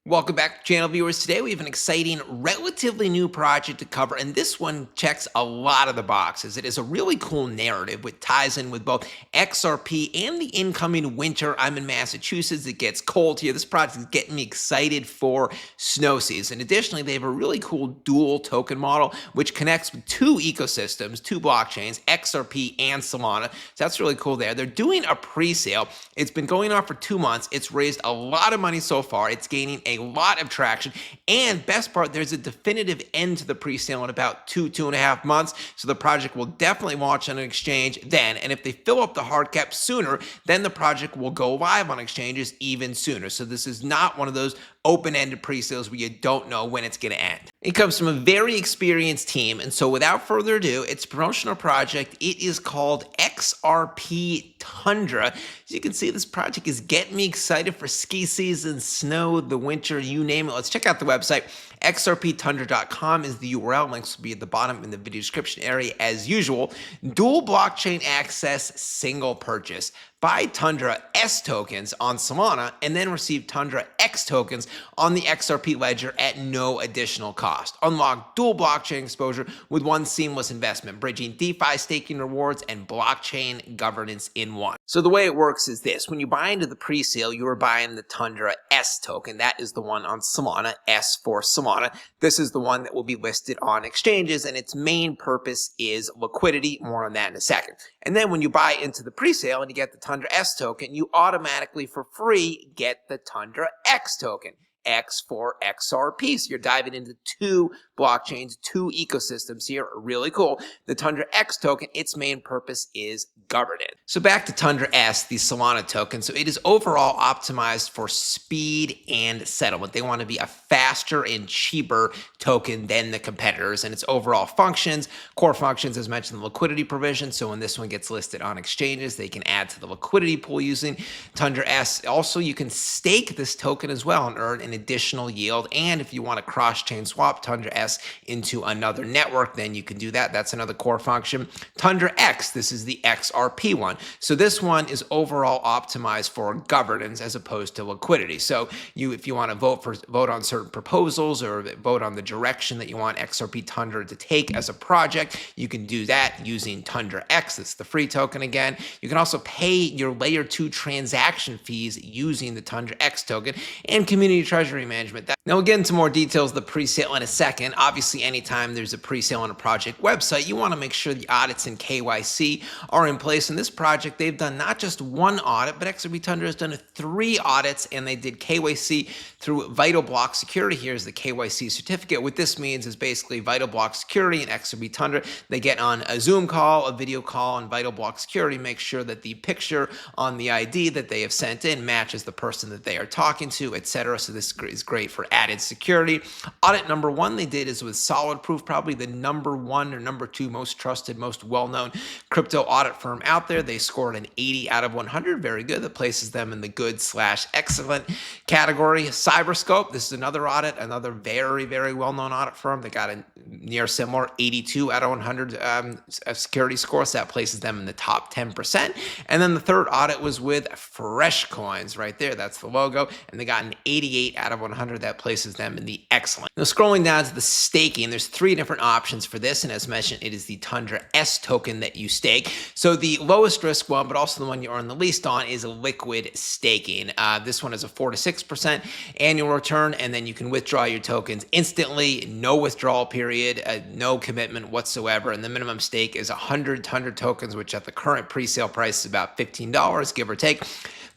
Welcome back, channel viewers. Today we have an exciting, relatively new project to cover, and this one checks a lot of the boxes. It is a really cool narrative which ties in with both XRP and the incoming winter. I'm in Massachusetts. It gets cold here. This project is getting me excited for snow season. Additionally, they have a really cool dual token model which connects with two ecosystems, two blockchains, XRP and Solana. So that's really cool there. They're doing a pre-sale. It's been going on for 2 months. It's raised a lot of money so far. It's gaining a lot of traction, and best part, there's a definitive end to the pre-sale in about 2.5 months, so the project will definitely launch on an exchange then, and if they fill up the hard cap sooner, then the project will go live on exchanges even sooner. So this is not one of those open-ended pre-sales where you don't know when it's going to end. It comes from a very experienced team, and so without further ado, its promotional project, it is called XRP Tundra. As you can see, this project is getting me excited for ski season, snow, the winter, you name it. Let's check out the website. XRPtundra.com is the URL. Links will be at the bottom in the video description area as usual. Dual blockchain access, single purchase. Buy Tundra S tokens on Solana and then receive Tundra X tokens on the XRP ledger at no additional cost. Unlock dual blockchain exposure with one seamless investment, bridging DeFi staking rewards and blockchain governance in one. So the way it works is this. When you buy into the pre-sale, you are buying the Tundra S token. That is the one on Solana, S for Solana. This is the one that will be listed on exchanges, and its main purpose is liquidity. More on that in a second. And then when you buy into the pre-sale and you get the Tundra S token, you automatically for free get the Tundra X token. X for XRP. So you're diving into two blockchains, two ecosystems here. Really cool. The Tundra X token, its main purpose is governance. So back to Tundra S, the Solana token. So it is overall optimized for speed and settlement. They want to be a faster and cheaper token than the competitors, and its overall functions, core functions, as mentioned, the liquidity provision. So when this one gets listed on exchanges, they can add to the liquidity pool using Tundra S. Also, you can stake this token as well and earn an additional yield. And if you want to cross-chain swap Tundra S into another network, then you can do that. That's another core function. Tundra X, this is the XRP one. So this one is overall optimized for governance as opposed to liquidity. So if you want to vote on certain proposals or vote on the direction that you want XRP Tundra to take as a project, you can do that using Tundra X. It's the free token again. You can also pay your layer 2 transaction fees using the Tundra X token and community treasury management. Now we'll get into more details of the pre-sale in a second. Obviously, anytime there's a pre-sale on a project website, you want to make sure the audits and KYC are in place. In this project, they've done not just one audit, but XRP Tundra has done 3 audits, and they did KYC through Vital Block Security. Here's the KYC certificate. What this means is basically Vital Block Security and XRP Tundra, they get on a Zoom call, a video call, and Vital Block Security makes sure that the picture on the ID that they have sent in matches the person that they are talking to, etc. So this is great for added security. Audit number 1 they did is with Solid Proof, probably the number 1 or number 2 most trusted, most well-known crypto audit firm out there. They scored an 80 out of 100. Very good. That places them in the good/excellent category. Cyberscope, this is another audit, another very, very well-known audit firm. They got a near similar 82 out of 100 security score. So that places them in the top 10%. And then the third audit was with Fresh Coins right there. That's the logo. And they got an 88 out of 100. That places them in the excellent. Now scrolling down to the staking, there's 3 different options for this. And as mentioned, it is the Tundra S token that you stake. So the lowest risk one, but also the one you earn the least on, is liquid staking. This one is a 4 to 6% annual return, and then you can withdraw your tokens instantly, no withdrawal period, no commitment whatsoever, and the minimum stake is 100 Tundra tokens, which at the current pre-sale price is about $15, give or take.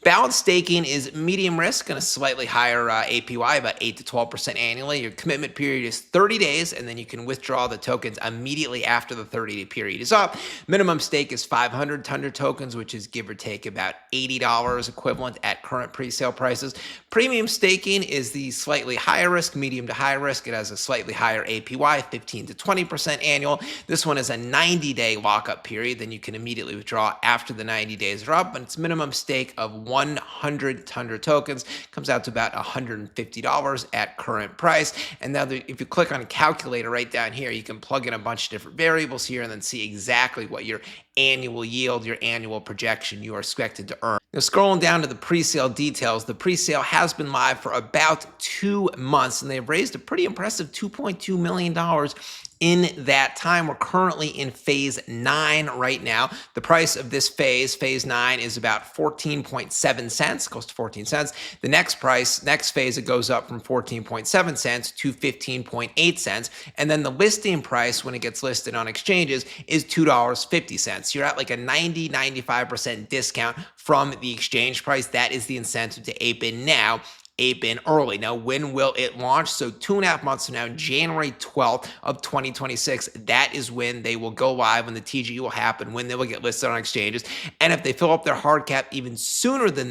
Balanced staking is medium risk and a slightly higher APY, about 8 to 12% annually. Your commitment period is 30 days, and then you can withdraw the tokens immediately after the 30-day period is up. Minimum stake is 500 Tundra tokens, which is give or take about $80 equivalent at current pre-sale prices. Premium staking is the slightly higher risk, medium to high risk. It has a slightly higher APY, 15 to 20% annual. This one is a 90-day lockup period. Then you can immediately withdraw after the 90 days are up, and it's minimum stake of 100 Tundra tokens. Comes out to about $150 at current price. And now if you click on a calculator right down here, you can plug in a bunch of different variables here and then see exactly what your annual yield, your annual projection you are expected to earn Now, scrolling down to the pre-sale details, the pre-sale has been live for about 2 months, and they've raised a pretty impressive $2.2 million in that time. We're currently in phase 9 right now. The price of this phase 9, is about 14.7 cents, close to 14 cents. The next phase, it goes up from 14.7 cents to 15.8 cents. And then the listing price, when it gets listed on exchanges, is $2.50. You're at like a 95% discount from the exchange price. That is the incentive to ape in now. Ape in early. Now, when will it launch? So 2.5 months from now, January 12th of 2026, that is when they will go live, when the TGE will happen, when they will get listed on exchanges. And if they fill up their hard cap even sooner than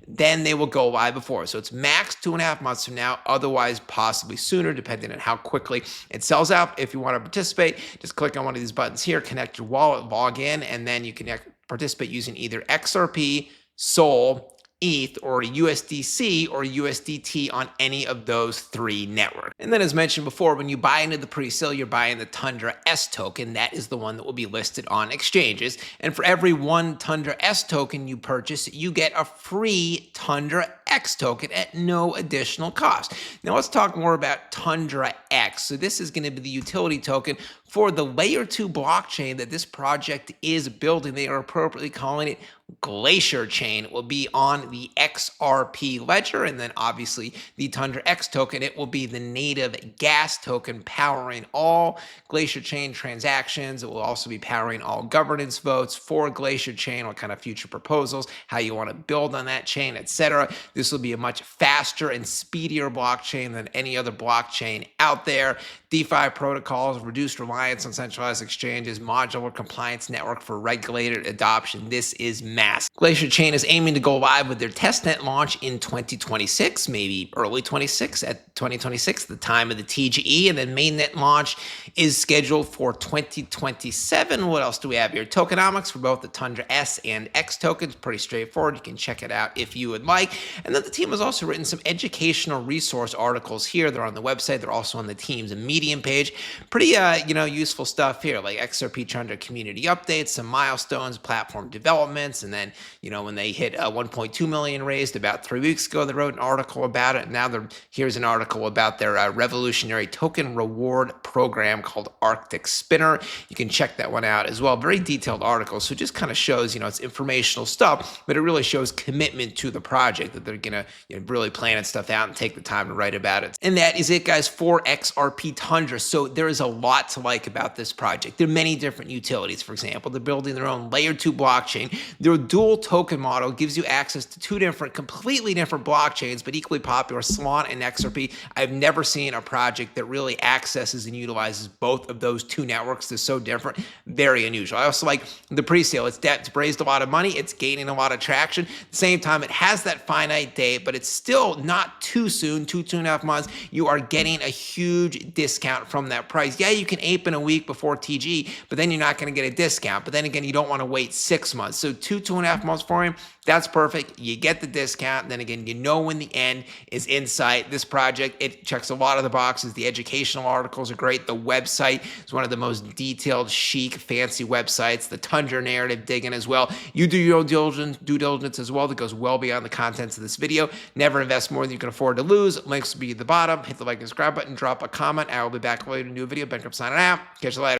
then they will go live before. So it's max 2.5 months from now, otherwise possibly sooner, depending on how quickly it sells out. If you want to participate, just click on one of these buttons here, connect your wallet, log in, and then you can participate using either XRP, SOL, ETH, or USDC or USDT on any of those 3 networks. And then, as mentioned before, when you buy into the pre-sale, you're buying the Tundra S token. That is the one that will be listed on exchanges. And for every 1 Tundra S token you purchase, you get a free Tundra X token at no additional cost. Now let's talk more about Tundra X. So this is going to be the utility token for the layer 2 blockchain that this project is building. They are appropriately calling it Glacier Chain. It will be on the XRP ledger, and then obviously the Tundra X token, it will be the native gas token powering all Glacier Chain transactions. It will also be powering all governance votes for Glacier Chain, what kind of future proposals, how you want to build on that chain, etc. This will be a much faster and speedier blockchain than any other blockchain out there. DeFi protocols, reduced reliance on centralized exchanges, modular compliance network for regulated adoption. This is massive. Glacier Chain is aiming to go live with their testnet launch in 2026, maybe early 2026, the time of the TGE, and then mainnet launch is scheduled for 2027. What else do we have here? Tokenomics for both the Tundra S and X tokens, pretty straightforward. You can check it out if you would like. And then the team has also written some educational resource articles here. They're on the website. They're also on the team's Medium page. Pretty, useful stuff here, like XRP Tundra community updates, some milestones, platform developments, and then, when they hit 1.2 million raised about 3 weeks ago, they wrote an article about it. And now here's an article about their revolutionary token reward program called Arctic Spinner. You can check that one out as well. Very detailed article. So it just kind of shows, it's informational stuff, but it really shows commitment to the project, that they're going to really planning stuff out and take the time to write about it. And that is it, guys, for XRP Tundra. So there is a lot to like about this project. There are many different utilities. For example, they're building their own layer 2 blockchain. Their dual token model gives you access to 2 completely different blockchains, but equally popular, Solana and XRP. I've never seen a project that really accesses and utilizes both of those 2 networks. They're so different, very unusual. I also like the pre-sale. It's raised a lot of money. It's gaining a lot of traction. At the same time, it has that finite date, but it's still not too soon, 2.5 months. You are getting a huge discount from that price. Yeah, you can ape in a week before TG, but then you're not going to get a discount. But then again, you don't want to wait 6 months. So 2.5 months for him, that's perfect. You get the discount. Then again, when the end is in sight. This project, it checks a lot of the boxes. The educational articles are great. The website is one of the most detailed, chic, fancy websites. The Tundra narrative digging as well. You do your due diligence as well. That goes well beyond the contents of this video. Never invest more than you can afford to lose. Links will be at the bottom. Hit the like and subscribe button. Drop a comment. I will be back later to a new video. Bencryptoshow signing out. Catch you later.